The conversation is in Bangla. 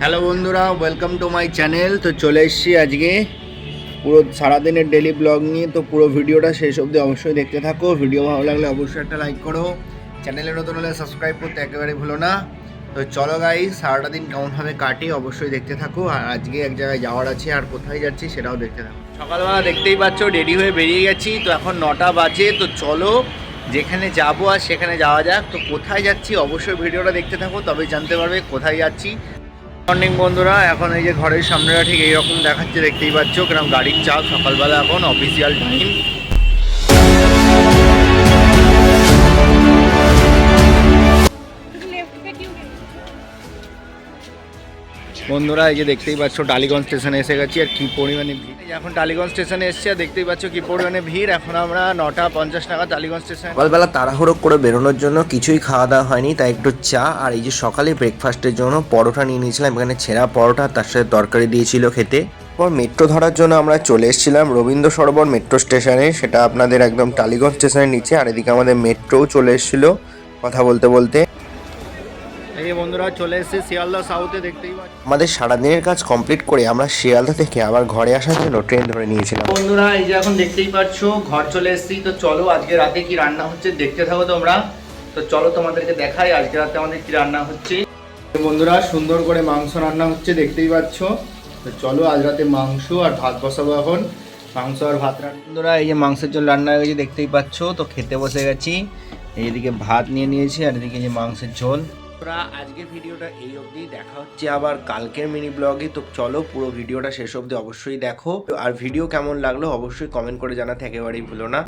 হ্যালো বন্ধুরা, ওয়েলকাম টু মাই চ্যানেল। তো চলে এসেছি আজকে পুরো সারাদিনের ডেলি ব্লগ নিয়ে। তো পুরো ভিডিওটা শেষ অবধি অবশ্যই দেখতে থাকো। ভিডিও ভালো লাগলে অবশ্যই একটা লাইক করো, চ্যানেলে নতুন হলে সাবস্ক্রাইব করতে একেবারে ভুলো না। তো চলো গাইস, সারাটা দিন কেমনভাবে কাটি অবশ্যই দেখতে থাকো। আর আজকে এক জায়গায় যাওয়ার আছে, আর কোথায় যাচ্ছি সেটাও দেখতে থাকো। সকালবেলা দেখতেই পাচ্ছ রেডি হয়ে বেরিয়ে গেছি। তো এখন 9টা বাজে। তো চলো যেখানে যাবো আর সেখানে যাওয়া যাক। তো কোথায় যাচ্ছি অবশ্যই ভিডিওটা দেখতে থাকো, তবেই জানতে পারবে কোথায় যাচ্ছি। মর্নিং বন্ধুরা, এখন এই যে ঘরের সামনেটা ঠিক এইরকম দেখাচ্ছে, দেখতেই পাচ্ছ কিরকম গাড়ির চাপ। সকালবেলা এখন অফিসিয়াল টাইম। বন্ধুরা এই যে দেখতেই পাচ্ছ টালিগঞ্জ স্টেশনে এসে গেছি, আর কি পরিমাণে ভিড়। এখন টালিগঞ্জ স্টেশনে এসছে, আর দেখতেই পাচ্ছ কি পরিমাণে ভিড়। এখন আমরা 9:50 নাগাদ টালিগঞ্জ স্টেশন। সকালবেলা তাড়াহুড়ো করে বেরোনোর জন্য কিছুই খাওয়া দাওয়া হয়নি, তাই একটু চা আর এই যে সকালে ব্রেকফাস্টের জন্য পরোটা নিয়ে নিয়েছিলাম। এখানে ছেঁড়া পরোটা, তার সাথে তরকারি দিয়েছিল খেতে। পর মেট্রো ধরার জন্য আমরা চলে এসেছিলাম রবীন্দ্র সরোবর মেট্রো স্টেশনে, সেটা আপনাদের একদম টালিগঞ্জ স্টেশনের নিচে। আর এদিকে আমাদের মেট্রোও চলে এসেছিলো কথা বলতে বলতে। এই যে বন্ধুরা চলে এসেছে শিয়ালদা সাউথে, দেখতেই পাচ্ছ। আমাদের সারাদিনের কাজ কমপ্লিট করে আমরা শিয়ালদা থেকে আবার ঘরে আসার জন্য ট্রেন ধরে নিয়েছিলাম। বন্ধুরা এই যে এখন দেখতেই পাচ্ছ ঘর চলে এসেছি। তো চলো আজকে রাতে কি রান্না হচ্ছে দেখতে থাকো তোমরা। তো চলো তোমাদেরকে দেখাই আজকে রাতে আমাদের কি রান্না হচ্ছে। বন্ধুরা সুন্দর করে মাংস রান্না হচ্ছে, দেখতেই পাচ্ছ। তো চলো আজ রাতে মাংস আর ভাত বসাবো এখন। মাংস আর ভাত রান্না। বন্ধুরা এই যে মাংসের জন্য রান্না হয়ে গেছে, দেখতেই পাচ্ছ। তো খেতে বসে গেছি। এইদিকে ভাত নিয়ে নিয়েছি, আর এদিকে যে মাংসের ঝোল। আজকের ভিডিওটা এই অবধি, দেখা হচ্ছে আবার কালকের মিনি ব্লগে। তো চলো পুরো ভিডিওটা শেষ অবধি অবশ্যই দেখো। আর ভিডিও কেমন লাগলো অবশ্যই কমেন্ট করে জানাতে একেবারেই ভুলো না।